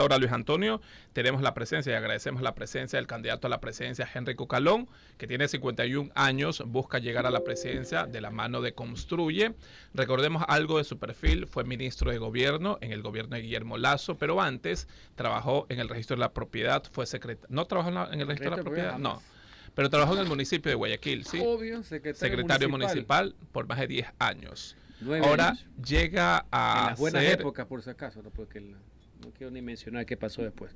Ahora, Luis Antonio, tenemos la presencia y agradecemos la presencia del candidato a la presidencia, Henry Cucalón, que tiene 51 años, busca llegar a la presidencia de la mano de Construye. Recordemos algo de su perfil, fue ministro de gobierno en el gobierno de Guillermo Lasso, pero antes trabajó en el registro de la propiedad, fue secretario. ¿No trabajó en el registro de la propiedad? No. Pero trabajó en el municipio de Guayaquil, ¿sí? Obvio, secretario municipal por más de 10 años. 9 Ahora años. Llega a en las buenas ser... épocas, por si acaso, no, porque no quiero ni mencionar qué pasó después.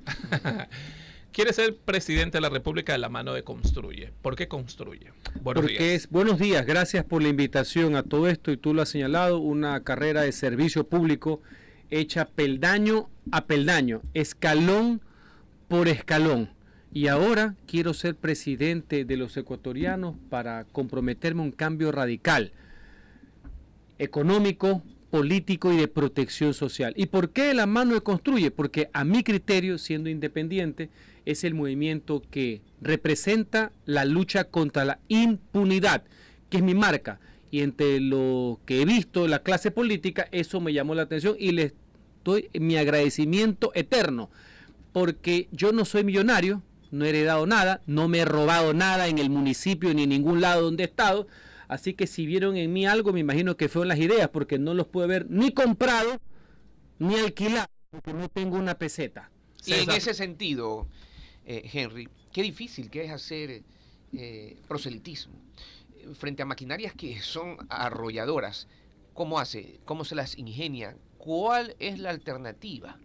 Quiere ser presidente de la República de la mano de Construye. ¿Por qué Construye? Buenos días. Buenos días, gracias por la invitación a todo esto, y tú lo has señalado, una carrera de servicio público hecha peldaño a peldaño, escalón por escalón. Y ahora quiero ser presidente de los ecuatorianos para comprometerme a un cambio radical, económico, político y de protección social. ¿Y por qué la mano de Construye? Porque a mi criterio, siendo independiente, es el movimiento que representa la lucha contra la impunidad, que es mi marca. Y entre lo que he visto de la clase política, eso me llamó la atención y les doy mi agradecimiento eterno. Porque yo no soy millonario, no he heredado nada, no me he robado nada en el municipio ni en ningún lado donde he estado. Así que si vieron en mí algo, me imagino que fueron las ideas, porque no los pude ver ni comprado ni alquilado, porque no tengo una peseta. Y en ese sentido, Henry, qué difícil que es hacer proselitismo frente a maquinarias que son arrolladoras. ¿Cómo hace? ¿Cómo se las ingenia? ¿Cuál es la alternativa?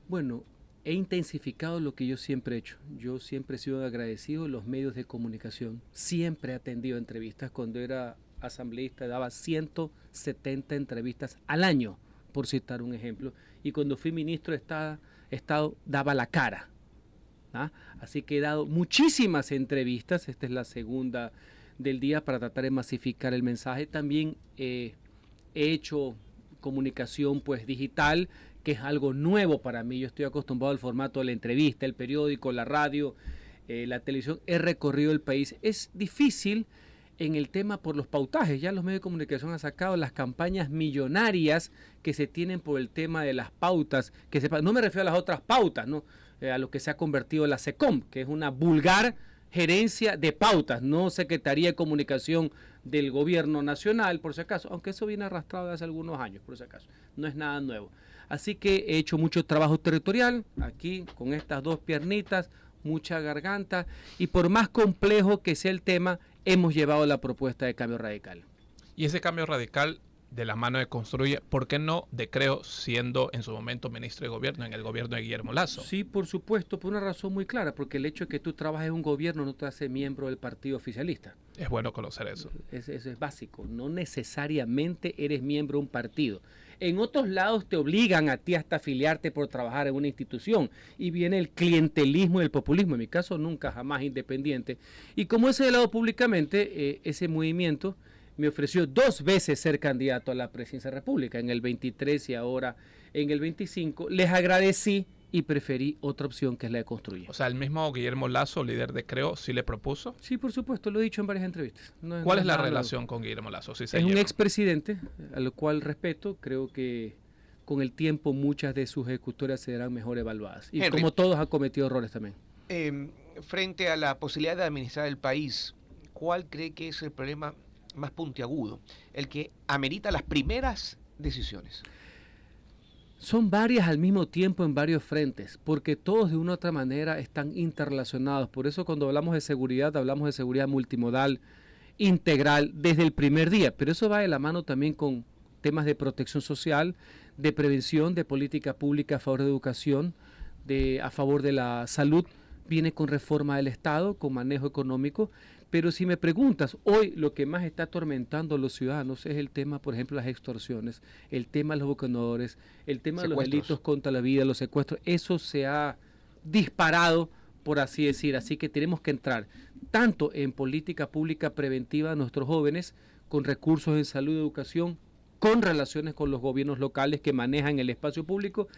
Bueno, he intensificado lo que yo siempre he hecho. Yo siempre he sido agradecido de los medios de comunicación. Siempre he atendido entrevistas. Cuando era asambleísta daba 170 entrevistas al año, por citar un ejemplo. Y cuando fui ministro de Estado daba la cara. ¿Ah? Así que he dado muchísimas entrevistas. Esta es la segunda del día para tratar de masificar el mensaje. También he hecho comunicación pues digital, que es algo nuevo para mí. Yo estoy acostumbrado al formato de la entrevista, el periódico, la radio, la televisión. He recorrido el país. Es difícil en el tema por los pautajes. Ya los medios de comunicación han sacado las campañas millonarias que se tienen por el tema de las pautas. No me refiero a las otras pautas, ¿no? A lo que se ha convertido la SECOM, que es una vulgar gerencia de pautas, no Secretaría de Comunicación del Gobierno Nacional, por si acaso, aunque eso viene arrastrado desde hace algunos años, por si acaso, no es nada nuevo. Así que he hecho mucho trabajo territorial, aquí con estas dos piernitas, mucha garganta, y por más complejo que sea el tema, hemos llevado la propuesta de cambio radical. Y ese cambio radical de la mano de Construye, ¿por qué no de Creo, siendo en su momento ministro de gobierno en el gobierno de Guillermo Lasso? Sí, por supuesto, por una razón muy clara, porque el hecho de que tú trabajes en un gobierno no te hace miembro del partido oficialista. Es bueno conocer eso. Eso es básico, no necesariamente eres miembro de un partido. En otros lados te obligan a ti hasta afiliarte por trabajar en una institución, y viene el clientelismo y el populismo, en mi caso nunca, jamás independiente. Y como ese de lado públicamente, ese movimiento me ofreció 2 veces ser candidato a la presidencia de la República, en el 23 y ahora en el 25. Les agradecí y preferí otra opción, que es la de Construye. O sea, el mismo Guillermo Lasso, líder de Creo, ¿sí le propuso? Sí, por supuesto, lo he dicho en varias entrevistas. ¿Cuál es la relación con Guillermo Lasso? ¿Sí es un expresidente, al cual respeto. Creo que con el tiempo muchas de sus ejecutorias serán mejor evaluadas. Y Henry, como todos, ha cometido errores también. Frente a la posibilidad de administrar el país, ¿cuál cree que es el problema más puntiagudo, el que amerita las primeras decisiones? Son varias al mismo tiempo en varios frentes, porque todos de una u otra manera están interrelacionados. Por eso cuando hablamos de seguridad multimodal, integral, desde el primer día. Pero eso va de la mano también con temas de protección social, de prevención, de política pública a favor de educación, a favor de la salud. Viene con reforma del Estado, con manejo económico. Pero si me preguntas, hoy lo que más está atormentando a los ciudadanos es el tema, por ejemplo, las extorsiones, el tema de los bucanadores, el tema de los delitos contra la vida, los secuestros. Eso se ha disparado, por así decir. Así que tenemos que entrar tanto en política pública preventiva a nuestros jóvenes, con recursos en salud y educación, con relaciones con los gobiernos locales que manejan el espacio público,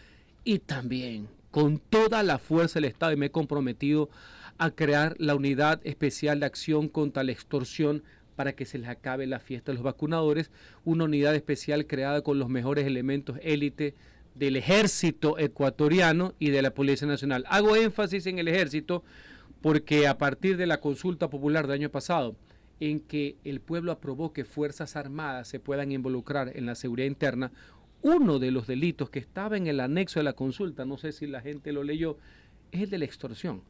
y también con toda la fuerza del Estado, y me he comprometido a crear la Unidad Especial de Acción contra la Extorsión para que se les acabe la fiesta de los vacunadores, una unidad especial creada con los mejores elementos élite del ejército ecuatoriano y de la Policía Nacional. Hago énfasis en el ejército porque a partir de la consulta popular del año pasado, en que el pueblo aprobó que Fuerzas Armadas se puedan involucrar en la seguridad interna, uno de los delitos que estaba en el anexo de la consulta, no sé si la gente lo leyó, es el de la extorsión.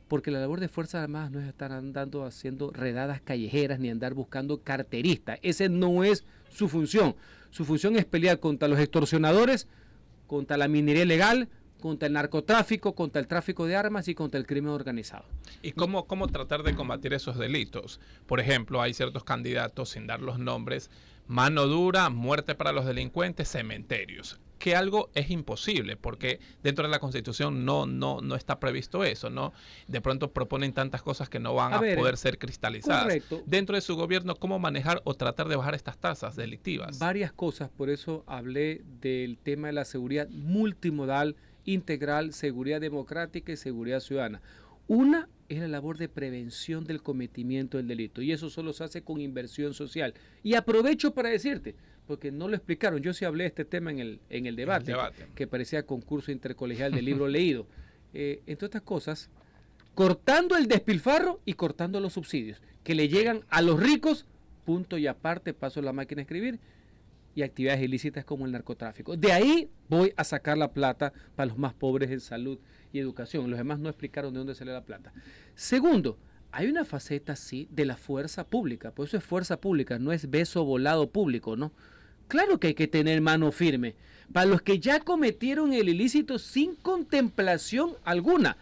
Porque la labor de Fuerzas Armadas no es estar andando haciendo redadas callejeras ni andar buscando carteristas. Ese no es su función. Su función es pelear contra los extorsionadores, contra la minería ilegal, contra el narcotráfico, contra el tráfico de armas y contra el crimen organizado. ¿Y cómo tratar de combatir esos delitos? Por ejemplo, hay ciertos candidatos, sin dar los nombres, mano dura, muerte para los delincuentes, cementerios. Que algo es imposible, porque dentro de la Constitución no está previsto eso, ¿no? De pronto proponen tantas cosas que no van a poder ser cristalizadas. Correcto. Dentro de su gobierno, ¿cómo manejar o tratar de bajar estas tasas delictivas? Varias cosas, por eso hablé del tema de la seguridad multimodal, integral, seguridad democrática y seguridad ciudadana. Una es la labor de prevención del cometimiento del delito, y eso solo se hace con inversión social. Y aprovecho para decirte, porque no lo explicaron, yo sí hablé de este tema en el debate, que parecía concurso intercolegial del libro leído. Entre otras cosas, cortando el despilfarro y cortando los subsidios, que le llegan a los ricos, punto y aparte, paso la máquina a escribir, y actividades ilícitas como el narcotráfico. De ahí voy a sacar la plata para los más pobres en salud y educación. Los demás no explicaron de dónde sale la plata. Segundo, hay una faceta, sí, de la fuerza pública. Por eso es fuerza pública, no es beso volado público, ¿no? Claro que hay que tener mano firme. Para los que ya cometieron el ilícito sin contemplación alguna.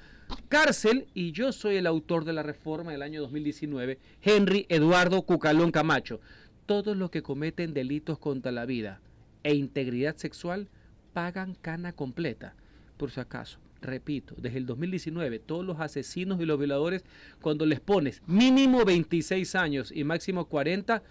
Cárcel, y yo soy el autor de la reforma del año 2019, Henry Eduardo Cucalón Camacho. Todos los que cometen delitos contra la vida e integridad sexual pagan cana completa. Por si acaso, repito, desde el 2019, todos los asesinos y los violadores, cuando les pones mínimo 26 años y máximo 40,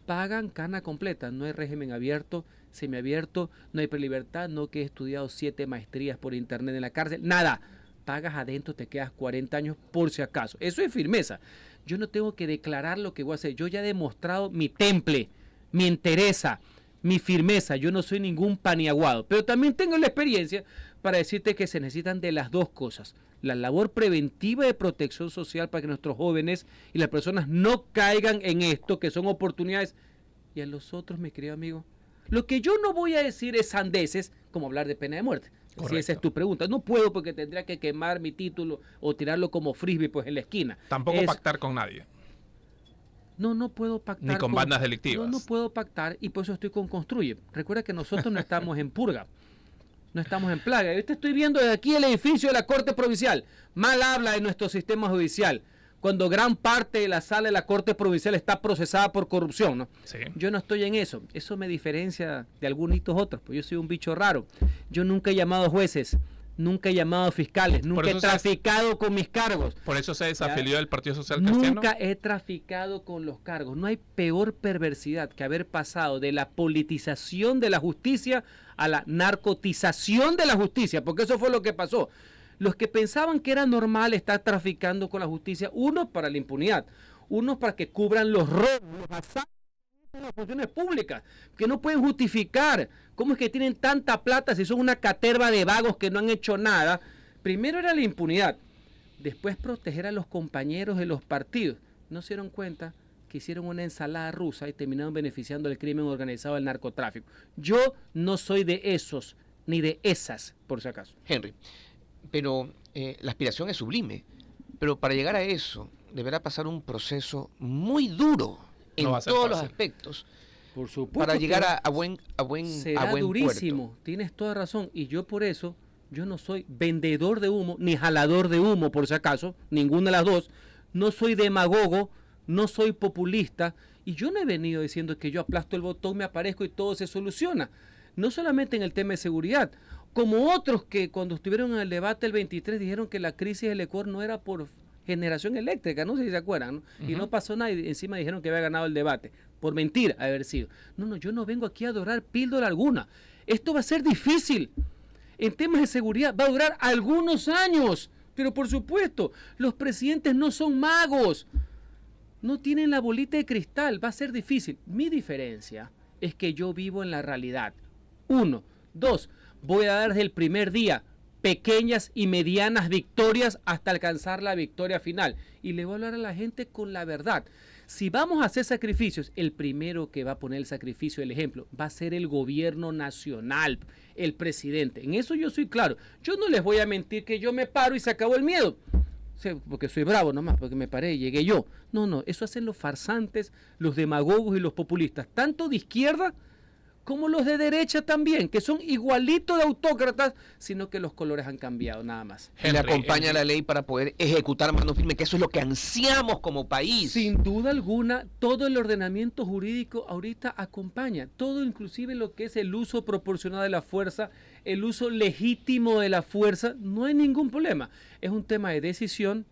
pagan cana completa. No hay régimen abierto, semiabierto, no hay prelibertad, no que he estudiado 7 maestrías por internet en la cárcel, nada. Pagas adentro, te quedas 40 años por si acaso. Eso es firmeza. Yo no tengo que declarar lo que voy a hacer. Yo ya he demostrado mi temple, mi entereza, mi firmeza. Yo no soy ningún paniaguado. Pero también tengo la experiencia para decirte que se necesitan de las dos cosas. La labor preventiva de protección social para que nuestros jóvenes y las personas no caigan en esto, que son oportunidades. Y a los otros, mi querido amigo, lo que yo no voy a decir es sandeces, como hablar de pena de muerte. Si esa es tu pregunta. No puedo porque tendría que quemar mi título o tirarlo como frisbee pues en la esquina. Tampoco pactar con nadie. No puedo pactar. Ni con bandas delictivas. No puedo pactar y por eso estoy con Construye. Recuerda que nosotros no estamos en purga. No estamos en plaga. Yo te estoy viendo desde aquí el edificio de la Corte Provincial. Mal habla de nuestro sistema judicial. Cuando gran parte de la sala de la Corte Provincial está procesada por corrupción, ¿no? Sí. Yo no estoy en eso. Eso me diferencia de algunos otros, pues yo soy un bicho raro. Yo nunca he llamado a jueces, nunca he llamado a fiscales, nunca he traficado con mis cargos. Por eso se desafilió del Partido Social Cristiano. Nunca he traficado con los cargos. No hay peor perversidad que haber pasado de la politización de la justicia a la narcotización de la justicia, porque eso fue lo que pasó. Los que pensaban que era normal estar traficando con la justicia, unos para la impunidad, unos para que cubran los robos, los asaltos en las funciones públicas, que no pueden justificar cómo es que tienen tanta plata si son una caterva de vagos que no han hecho nada. Primero era la impunidad, después proteger a los compañeros de los partidos. No se dieron cuenta que hicieron una ensalada rusa y terminaron beneficiando el crimen organizado del narcotráfico. Yo no soy de esos, ni de esas, por si acaso. Henry, pero la aspiración es sublime, pero para llegar a eso deberá pasar un proceso muy duro en todos los aspectos. Por supuesto, para llegar a buen será durísimo, puerto. Tienes toda razón, y yo por eso, yo no soy vendedor de humo, ni jalador de humo, por si acaso, ninguna de las dos, no soy demagogo, no soy populista, y yo no he venido diciendo que yo aplasto el botón, me aparezco y todo se soluciona, no solamente en el tema de seguridad, como otros que cuando estuvieron en el debate el 23 dijeron que la crisis del Ecuador no era por generación eléctrica, no sé si se acuerdan, ¿no? Y no pasó nada y encima dijeron que había ganado el debate, por mentira haber sido. No, yo no vengo aquí a adorar píldora alguna. Esto va a ser difícil. En temas de seguridad va a durar algunos años, pero por supuesto, los presidentes no son magos, no tienen la bolita de cristal, va a ser difícil. Mi diferencia es que yo vivo en la realidad. 1, 2, voy a dar desde el primer día pequeñas y medianas victorias hasta alcanzar la victoria final. Y le voy a hablar a la gente con la verdad. Si vamos a hacer sacrificios, el primero que va a poner el sacrificio, el ejemplo, va a ser el gobierno nacional, el presidente. En eso yo soy claro. Yo no les voy a mentir que yo me paro y se acabó el miedo. Porque soy bravo nomás, porque me paré y llegué yo. No, eso hacen los farsantes, los demagogos y los populistas, tanto de izquierda como los de derecha también, que son igualitos de autócratas, sino que los colores han cambiado, nada más. Y le acompaña la ley para poder ejecutar mano firme, que eso es lo que ansiamos como país. Sin duda alguna, todo el ordenamiento jurídico ahorita acompaña, todo inclusive lo que es el uso proporcional de la fuerza, el uso legítimo de la fuerza, no hay ningún problema. Es un tema de decisión,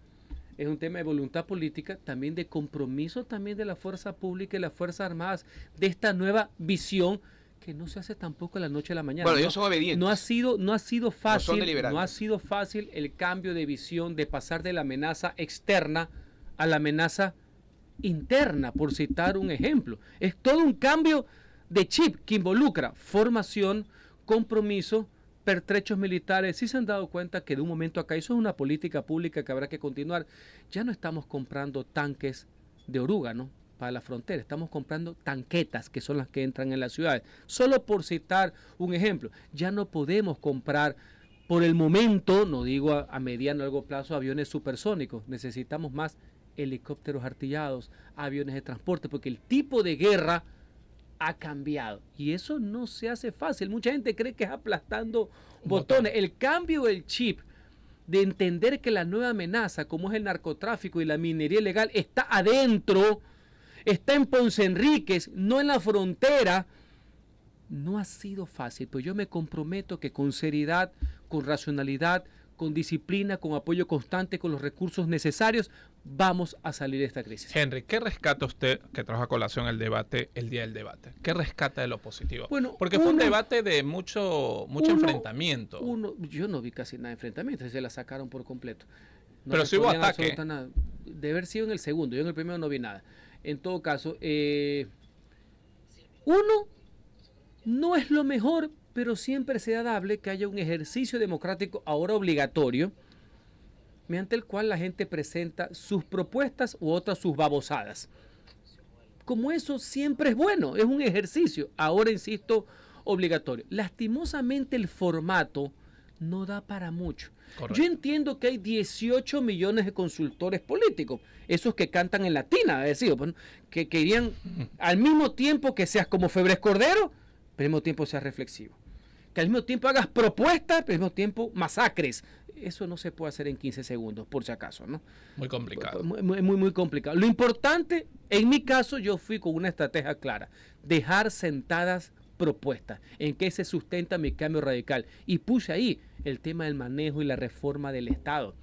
es un tema de voluntad política, también de compromiso también de la fuerza pública y las Fuerzas Armadas, de esta nueva visión que no se hace tampoco de la noche a la mañana. Bueno, ellos son obedientes. No ha sido fácil, no ha sido fácil el cambio de visión, de pasar de la amenaza externa a la amenaza interna, por citar un ejemplo. Es todo un cambio de chip que involucra formación, compromiso, pertrechos militares. Sí se han dado cuenta que de un momento acá, eso es una política pública que habrá que continuar. Ya no estamos comprando tanques de oruga, ¿no?, para la frontera, estamos comprando tanquetas, que son las que entran en las ciudades. Solo por citar un ejemplo, ya no podemos comprar por el momento, no digo a mediano o largo plazo, aviones supersónicos. Necesitamos más helicópteros artillados, aviones de transporte, porque el tipo de guerra ha cambiado y eso no se hace fácil. Mucha gente cree que es aplastando botones. El cambio del chip de entender que la nueva amenaza, como es el narcotráfico y la minería ilegal, está adentro, está en Ponce Enríquez, no en la frontera, no ha sido fácil, pero yo me comprometo que con seriedad, con racionalidad, con disciplina, con apoyo constante, con los recursos necesarios, vamos a salir de esta crisis. Henry, ¿qué rescata usted, que trajo a colación el debate, el día del debate? ¿Qué rescata de lo positivo? Bueno, porque fue un debate de mucho enfrentamiento. Yo no vi casi nada de enfrentamiento, se la sacaron por completo. No pero sí hubo ataque. De haber sido en el segundo, yo en el primero no vi nada. En todo caso, no es lo mejor, pero siempre será dable que haya un ejercicio democrático ahora obligatorio, mediante el cual la gente presenta sus propuestas u otras sus babosadas. Como eso siempre es bueno, es un ejercicio, ahora insisto, obligatorio. Lastimosamente el formato no da para mucho. Correcto. Yo entiendo que hay 18 millones de consultores políticos, esos que cantan en latina, es decir, que querían al mismo tiempo que seas como Febres Cordero, pero al mismo tiempo seas reflexivo. Que al mismo tiempo hagas propuestas, pero al mismo tiempo masacres. Eso no se puede hacer en 15 segundos, por si acaso, ¿no? Muy complicado. Muy complicado. Lo importante, en mi caso, yo fui con una estrategia clara. Dejar sentadas propuestas en qué se sustenta mi cambio radical. Y puse ahí el tema del manejo y la reforma del Estado.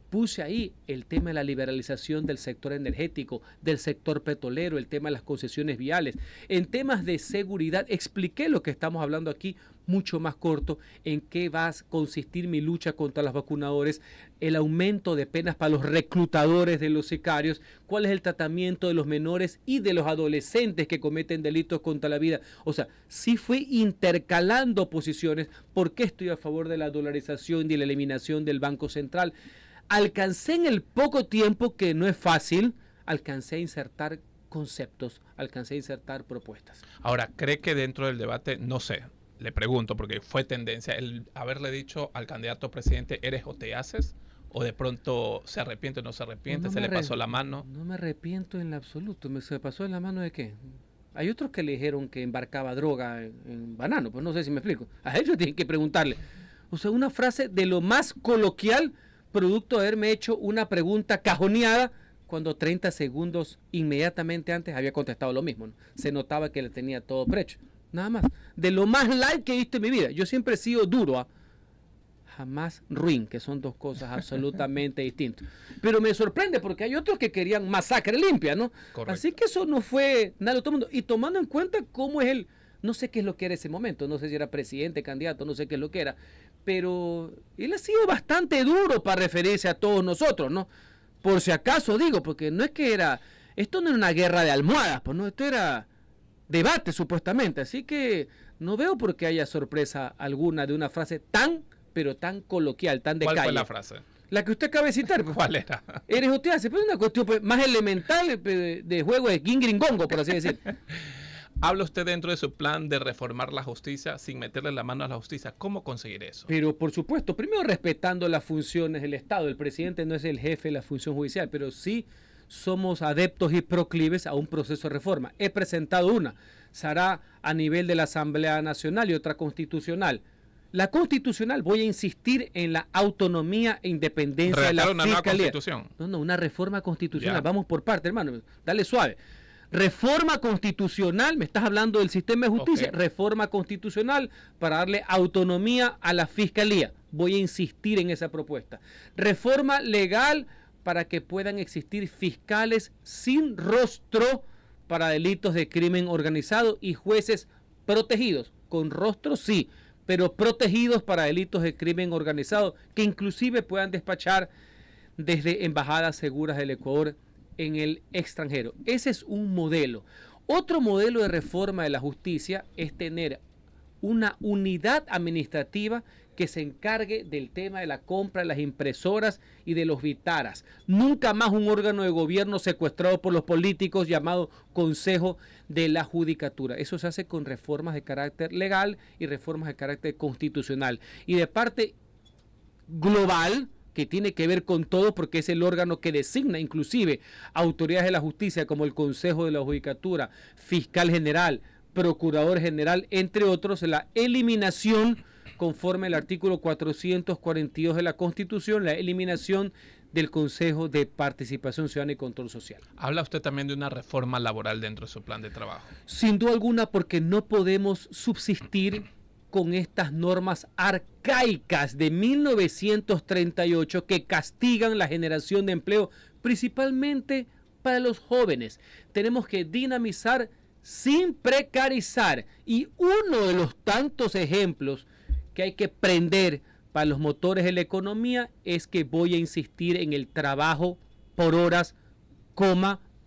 Puse ahí el tema de la liberalización del sector energético, del sector petrolero, el tema de las concesiones viales. En temas de seguridad expliqué lo que estamos hablando aquí mucho más corto, en qué va a consistir mi lucha contra los vacunadores, el aumento de penas para los reclutadores de los sicarios, cuál es el tratamiento de los menores y de los adolescentes que cometen delitos contra la vida. O sea, sí fui intercalando posiciones, porque estoy a favor de la dolarización y de la eliminación del Banco Central. Alcancé en el poco tiempo, que no es fácil, alcancé a insertar conceptos, alcancé a insertar propuestas. Ahora, ¿cree que dentro del debate, no sé, le pregunto, porque fue tendencia, el haberle dicho al candidato presidente, ¿eres o te haces? ¿O de pronto se arrepiente o no se arrepiente? ¿Se le pasó la mano? No me arrepiento en lo absoluto. ¿Se pasó en la mano de qué? Hay otros que le dijeron que embarcaba droga en banano, pues no sé si me explico. A ellos tienen que preguntarle. O sea, una frase de lo más coloquial, producto de haberme hecho una pregunta cajoneada, cuando 30 segundos inmediatamente antes había contestado lo mismo, ¿no? Se notaba que le tenía todo precho. Nada más. De lo más light que he visto en mi vida. Yo siempre he sido duro, jamás ruin, que son dos cosas absolutamente distintas. Pero me sorprende porque hay otros que querían masacre limpia, ¿no? Correcto. Así que eso no fue nada de todo el mundo. Y tomando en cuenta cómo es él, no sé qué es lo que era ese momento, no sé si era presidente, candidato, no sé qué es lo que era, pero él ha sido bastante duro para referirse a todos nosotros, ¿no? Por si acaso digo, porque no es que era, esto no era una guerra de almohadas, pues no, esto era debate supuestamente. Así que no veo por qué haya sorpresa alguna de una frase pero tan coloquial, tan de ¿Cuál calle. fue la frase? La que usted acaba de citar. Pues. ¿Cuál era? Eres usted, hace pues, una cuestión pues, más elemental de juego de gingringongo, por así decir. Habla usted dentro de su plan de reformar la justicia sin meterle la mano a la justicia. ¿Cómo conseguir eso? Pero por supuesto, primero respetando las funciones del Estado. El presidente no es el jefe de la función judicial, pero sí somos adeptos y proclives a un proceso de reforma. He presentado una. Se hará a nivel de la Asamblea Nacional y otra constitucional. La constitucional, voy a insistir en la autonomía e independencia de la Redactar una nueva Fiscalía. constitución. No, una reforma constitucional. Ya. Vamos por parte, hermano. Dale suave. Reforma constitucional, me estás hablando del sistema de justicia. Okay. Reforma constitucional para darle autonomía a la Fiscalía. Voy a insistir en esa propuesta. Reforma legal para que puedan existir fiscales sin rostro para delitos de crimen organizado y jueces protegidos. Con rostro sí, pero protegidos para delitos de crimen organizado, que inclusive puedan despachar desde embajadas seguras del Ecuador en el extranjero. Ese es un modelo. Otro modelo de reforma de la justicia es tener una unidad administrativa que se encargue del tema de la compra de las impresoras y de los vitaras. Nunca más un órgano de gobierno secuestrado por los políticos llamado Consejo de la Judicatura. Eso se hace con reformas de carácter legal y reformas de carácter constitucional. Y de parte global, que tiene que ver con todo porque es el órgano que designa inclusive autoridades de la justicia como el Consejo de la Judicatura, Fiscal General, Procurador General, entre otros, la eliminación, conforme al artículo 442 de la Constitución, la eliminación del Consejo de Participación Ciudadana y Control Social. Habla usted también de una reforma laboral dentro de su plan de trabajo. Sin duda alguna, porque no podemos subsistir con estas normas arcaicas de 1938 que castigan la generación de empleo, principalmente para los jóvenes. Tenemos que dinamizar sin precarizar. Y uno de los tantos ejemplos que hay que prender para los motores de la economía es que voy a insistir en el trabajo por horas,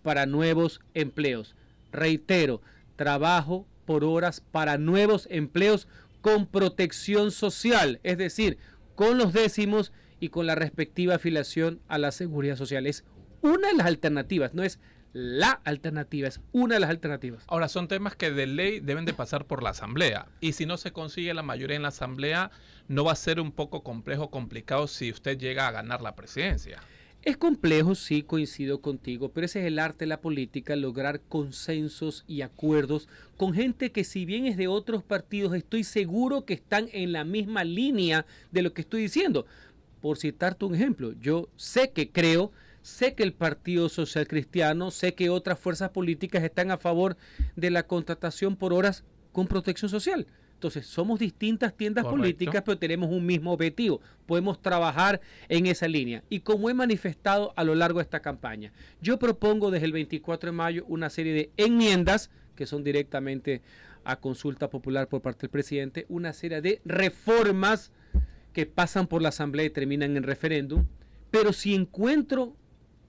para nuevos empleos. Reitero, trabajo por horas para nuevos empleos con protección social, es decir, con los décimos y con la respectiva afiliación a la seguridad social. Es una de las alternativas, no es la alternativa, es una de las alternativas. Ahora, son temas que de ley deben de pasar por la Asamblea. Y si no se consigue la mayoría en la Asamblea, ¿no va a ser un poco complejo, complicado si usted llega a ganar la presidencia? Es complejo, sí, coincido contigo, pero ese es el arte de la política, lograr consensos y acuerdos con gente que, si bien es de otros partidos, estoy seguro que están en la misma línea de lo que estoy diciendo. Por citarte un ejemplo, yo sé que el Partido Social Cristiano, sé que otras fuerzas políticas están a favor de la contratación por horas con protección social. Entonces, somos distintas tiendas políticas, pero tenemos un mismo objetivo. Podemos trabajar en esa línea. Y como he manifestado a lo largo de esta campaña, yo propongo desde el 24 de mayo una serie de enmiendas que son directamente a consulta popular por parte del presidente, una serie de reformas que pasan por la Asamblea y terminan en referéndum. Pero si encuentro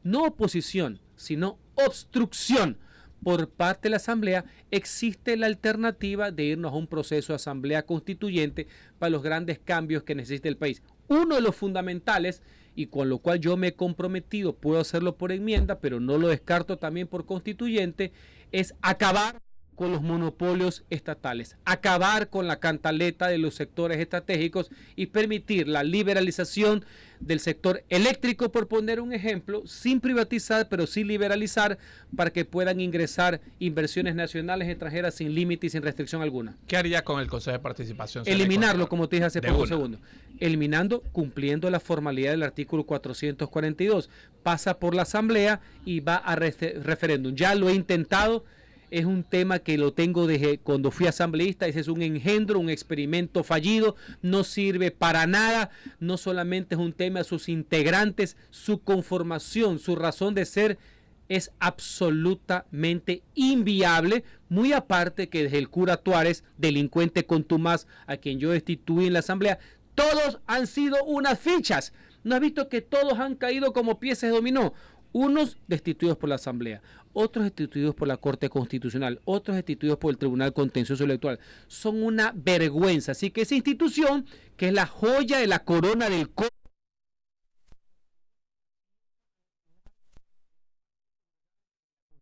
no oposición, sino obstrucción por parte de la Asamblea, existe la alternativa de irnos a un proceso de Asamblea Constituyente para los grandes cambios que necesita el país. Uno de los fundamentales, y con lo cual yo me he comprometido, puedo hacerlo por enmienda, pero no lo descarto también por constituyente, es acabar con los monopolios estatales, acabar con la cantaleta de los sectores estratégicos y permitir la liberalización del sector eléctrico, por poner un ejemplo, sin privatizar, pero sí liberalizar para que puedan ingresar inversiones nacionales y extranjeras sin límite y sin restricción alguna. ¿Qué haría con el Consejo de Participación? Eliminarlo, como te dije hace pocos segundos. Eliminando, cumpliendo la formalidad del artículo 442. Pasa por la Asamblea y va a referéndum. Ya lo he intentado. Es un tema que lo tengo desde cuando fui asambleísta. Ese es un engendro, un experimento fallido. No sirve para nada. No solamente es un tema de sus integrantes, su conformación, su razón de ser es absolutamente inviable. Muy aparte que desde el cura Tuárez, delincuente contumaz, a quien yo destituí en la asamblea, todos han sido unas fichas. ¿No has visto que todos han caído como piezas de dominó? Unos destituidos por la Asamblea, otros destituidos por la Corte Constitucional, otros destituidos por el Tribunal Contencioso Electoral. Son una vergüenza. Así que esa institución, que es la joya de la corona del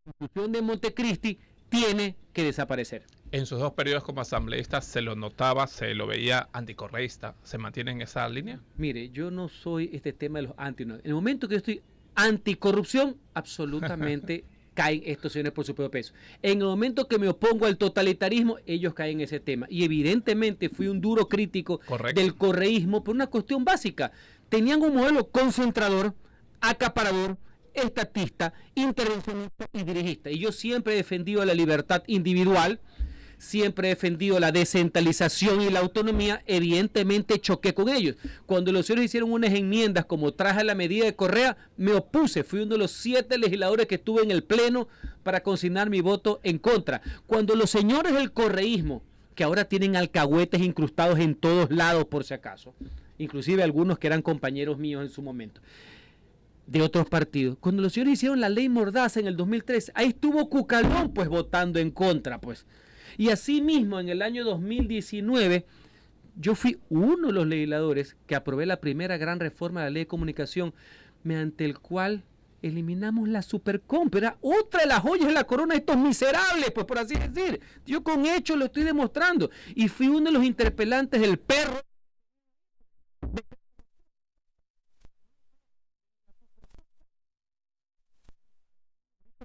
Constitución de Montecristi, tiene que desaparecer. En sus 2 periodos como asambleísta se lo notaba, se lo veía anticorreísta. ¿Se mantiene en esa línea? Mire, yo no soy este tema de los anti. En el momento que yo estoy anticorrupción, absolutamente caen estos señores por su propio peso. En el momento que me opongo al totalitarismo, ellos caen en ese tema. Y evidentemente fui un duro crítico del correísmo por una cuestión básica. Tenían un modelo concentrador, acaparador, estatista, intervencionista y dirigista. Y yo siempre he defendido la libertad individual, siempre he defendido la descentralización y la autonomía. Evidentemente choqué con ellos. Cuando los señores hicieron unas enmiendas como traje la medida de Correa, me opuse. Fui uno de los 7 legisladores que estuve en el pleno para consignar mi voto en contra. Cuando los señores del correísmo, que ahora tienen alcahuetes incrustados en todos lados por si acaso, inclusive algunos que eran compañeros míos en su momento, de otros partidos, cuando los señores hicieron la ley Mordaza en el 2003, ahí estuvo Cucalón pues votando en contra pues. Y así mismo en el año 2019 yo fui uno de los legisladores que aprobé la primera gran reforma de la ley de comunicación, mediante el cual eliminamos la Supercomp. Era otra de las joyas de la corona de estos miserables, pues por así decir. Yo con hechos lo estoy demostrando. Y fui uno de los interpelantes del perro.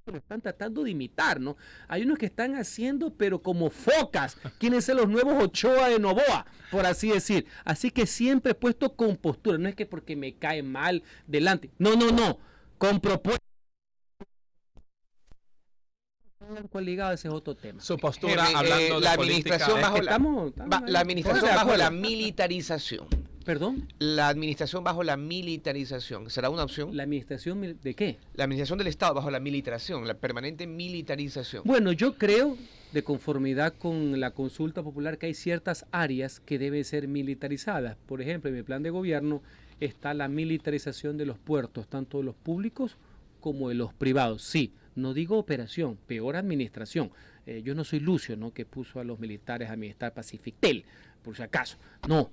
Lo están tratando de imitar, ¿no? Hay unos que están haciendo, pero como focas, quieren ser los nuevos Ochoa de Novoa, por así decir. Así que siempre he puesto compostura, no es que porque me cae mal delante, no, con propuestas. Ligado, ese es otro tema. Su postura, hablando de la política, administración bajo la administración bajo la militarización. ¿Perdón? La administración bajo la militarización, ¿será una opción? ¿La administración de qué? La administración del Estado bajo la militarización, la permanente militarización. Bueno, yo creo, de conformidad con la consulta popular, que hay ciertas áreas que deben ser militarizadas. Por ejemplo, en mi plan de gobierno está la militarización de los puertos, tanto de los públicos como de los privados. Sí, no digo operación, peor administración. Yo no soy Lucio, ¿no?, que puso a los militares a administrar Pacifictel, por si acaso. No.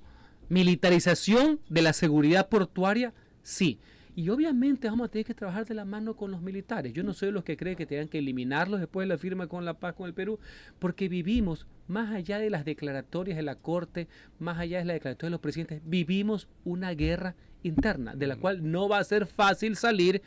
Militarización de la seguridad portuaria, sí. Y obviamente vamos a tener que trabajar de la mano con los militares. Yo no soy de los que creen que tengan que eliminarlos después de la firma con la paz con el Perú, porque vivimos, más allá de las declaratorias de la Corte, más allá de las declaratorias de los presidentes, vivimos una guerra interna, de la cual no va a ser fácil salir.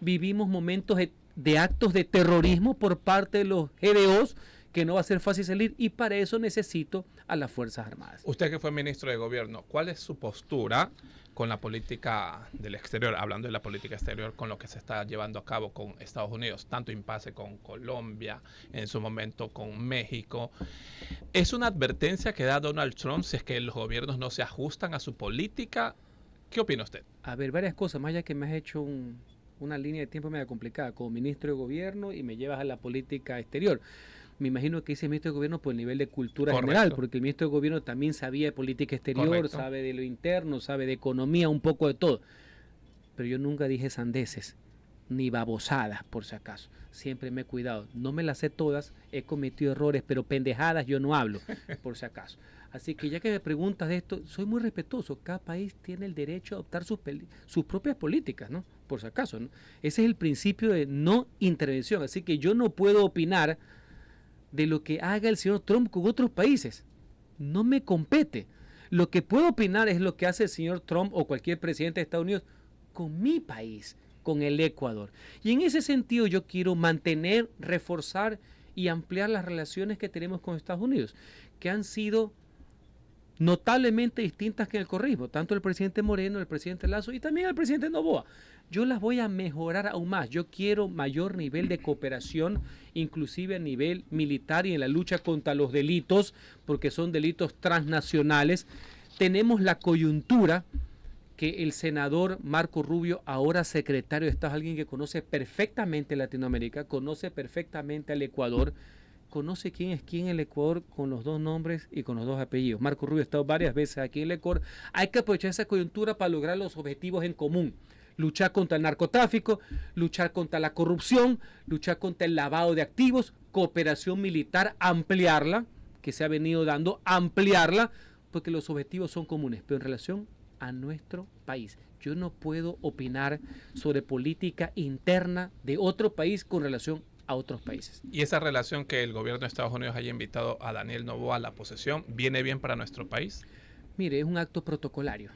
Vivimos momentos de actos de terrorismo por parte de los GDOs, que no va a ser fácil salir, y para eso necesito a las Fuerzas Armadas. Usted que fue ministro de Gobierno, ¿cuál es su postura con la política del exterior, hablando de la política exterior, con lo que se está llevando a cabo con Estados Unidos, tanto impasse con Colombia, en su momento con México? ¿Es una advertencia que da Donald Trump si es que los gobiernos no se ajustan a su política? ¿Qué opina usted? A ver, varias cosas, más ya que me has hecho una línea de tiempo media complicada, como ministro de Gobierno, y me llevas a la política exterior. Me imagino que ese ministro de Gobierno por el nivel de cultura general, porque el ministro de Gobierno también sabía de política exterior, sabe de lo interno, sabe de economía, un poco de todo. Pero yo nunca dije sandeces, ni babosadas, por si acaso. Siempre me he cuidado. No me las sé todas, he cometido errores, pero pendejadas yo no hablo, por si acaso. Así que ya que me preguntas de esto, soy muy respetuoso. Cada país tiene el derecho a adoptar sus propias políticas, ¿no? Por si acaso, ¿no? Ese es el principio de no intervención. Así que yo no puedo opinar de lo que haga el señor Trump con otros países. No me compete. Lo que puedo opinar es lo que hace el señor Trump o cualquier presidente de Estados Unidos con mi país, con el Ecuador. Y en ese sentido yo quiero mantener, reforzar y ampliar las relaciones que tenemos con Estados Unidos, que han sido notablemente distintas que en el correísmo, tanto el presidente Moreno, el presidente Lazo y también el presidente Noboa. Yo las voy a mejorar aún más. Yo quiero mayor nivel de cooperación, inclusive a nivel militar y en la lucha contra los delitos, porque son delitos transnacionales. Tenemos la coyuntura que el senador Marco Rubio, ahora secretario de Estado, alguien que conoce perfectamente Latinoamérica, conoce perfectamente al Ecuador, conoce quién es quién en el Ecuador con los 2 nombres y con los 2 apellidos. Marco Rubio ha estado varias veces aquí en el Ecuador. Hay que aprovechar esa coyuntura para lograr los objetivos en común. luchar contra el narcotráfico, luchar contra la corrupción, luchar contra el lavado de activos, cooperación militar, ampliarla, que se ha venido dando, ampliarla, porque los objetivos son comunes, pero en relación a nuestro país. Yo no puedo opinar sobre política interna de otro país con relación a otros países. ¿Y esa relación que el gobierno de Estados Unidos haya invitado a Daniel Noboa a la posesión, viene bien para nuestro país? Mire, es un acto protocolario.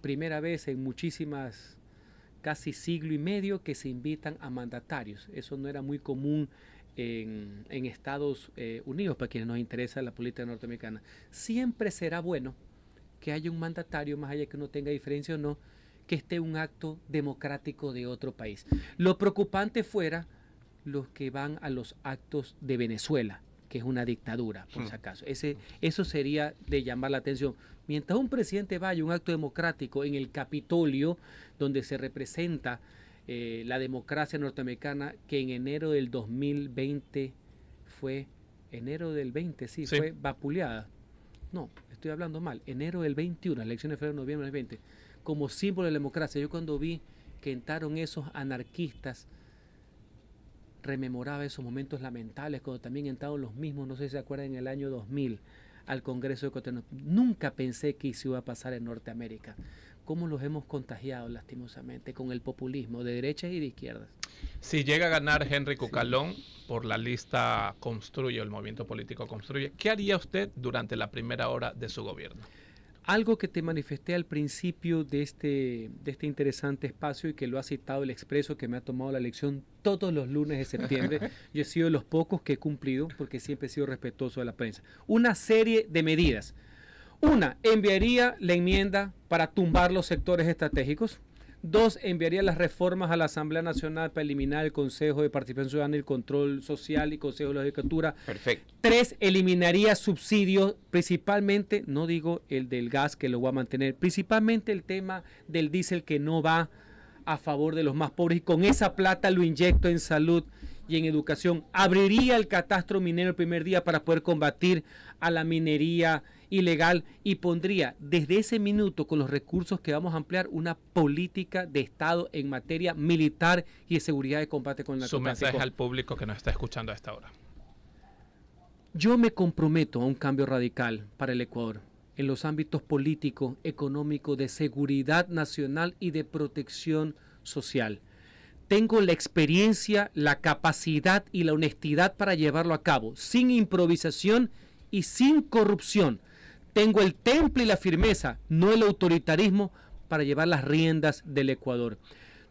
Primera vez en muchísimas, casi siglo y medio, que se invitan a mandatarios. Eso no era muy común en Estados Unidos, para quienes nos interesa la política norteamericana. Siempre será bueno que haya un mandatario, más allá que uno tenga diferencia o no, que esté un acto democrático de otro país. Lo preocupante fuera los que van a los actos de Venezuela, que es una dictadura, por si acaso. Eso sería de llamar la atención. Mientras un presidente vaya a un acto democrático en el Capitolio, donde se representa la democracia norteamericana, que en enero del 2020 fue, fue vapuleada. No, estoy hablando mal. Enero del 21, las elecciones fueron en noviembre del 20, como símbolo de la democracia. Yo cuando vi que entraron esos anarquistas, rememoraba esos momentos lamentables, cuando también entraron los mismos, no sé si se acuerdan, en el año 2000, al Congreso de Cotonou. Nunca pensé que eso iba a pasar en Norteamérica. ¿Cómo los hemos contagiado lastimosamente con el populismo de derechas y de izquierdas? Si llega a ganar Henry Cucalón por la lista Construye, el movimiento político Construye, ¿qué haría usted durante la primera hora de su gobierno? Algo que te manifesté al principio de este interesante espacio y que lo ha citado el Expreso, que me ha tomado la elección todos los lunes de septiembre. Yo he sido de los pocos que he cumplido, porque siempre he sido respetuoso de la prensa. Una serie de medidas. Una, enviaría la enmienda para tumbar los sectores estratégicos. Dos, enviaría las reformas a la Asamblea Nacional para eliminar el Consejo de Participación Ciudadana, el Control Social y Consejo de la Judicatura. Perfecto. Tres, eliminaría subsidios, principalmente, no digo el del gas, que lo voy a mantener, principalmente el tema del diésel, que no va a favor de los más pobres, y con esa plata lo inyecto en salud y en educación. Abriría el catastro minero el primer día para poder combatir a la minería ilegal, y pondría desde ese minuto, con los recursos que vamos a ampliar, una política de Estado en materia militar y de seguridad de combate con el narcotráfico. Su mensaje al público que nos está escuchando a esta hora. Yo me comprometo a un cambio radical para el Ecuador en los ámbitos político, económico, de seguridad nacional y de protección social. Tengo la experiencia, la capacidad y la honestidad para llevarlo a cabo, sin improvisación y sin corrupción. Tengo el temple y la firmeza, no el autoritarismo, para llevar las riendas del Ecuador.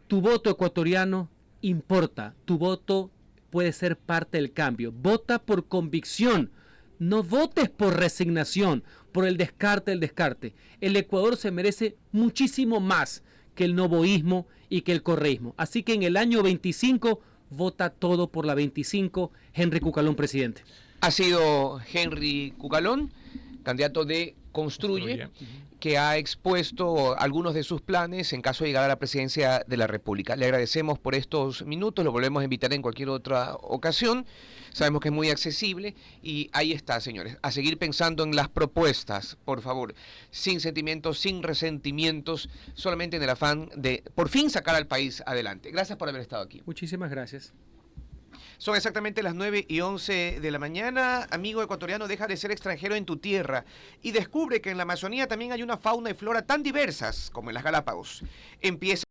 Tu voto ecuatoriano importa, tu voto puede ser parte del cambio. Vota por convicción, no votes por resignación, por el descarte del descarte. El Ecuador se merece muchísimo más que el novoísmo y que el correísmo. Así que en el año 25, vota todo por la 25, Henry Cucalón, presidente. Ha sido Henry Cucalón, candidato de Construye, que ha expuesto algunos de sus planes en caso de llegar a la presidencia de la República. Le agradecemos por estos minutos, lo volvemos a invitar en cualquier otra ocasión. Sabemos que es muy accesible y ahí está, señores. A seguir pensando en las propuestas, por favor, sin sentimientos, sin resentimientos, solamente en el afán de por fin sacar al país adelante. Gracias por haber estado aquí. Muchísimas gracias. Son exactamente las 9:11 de la mañana. Amigo ecuatoriano, deja de ser extranjero en tu tierra y descubre que en la Amazonía también hay una fauna y flora tan diversas como en las Galápagos. Empieza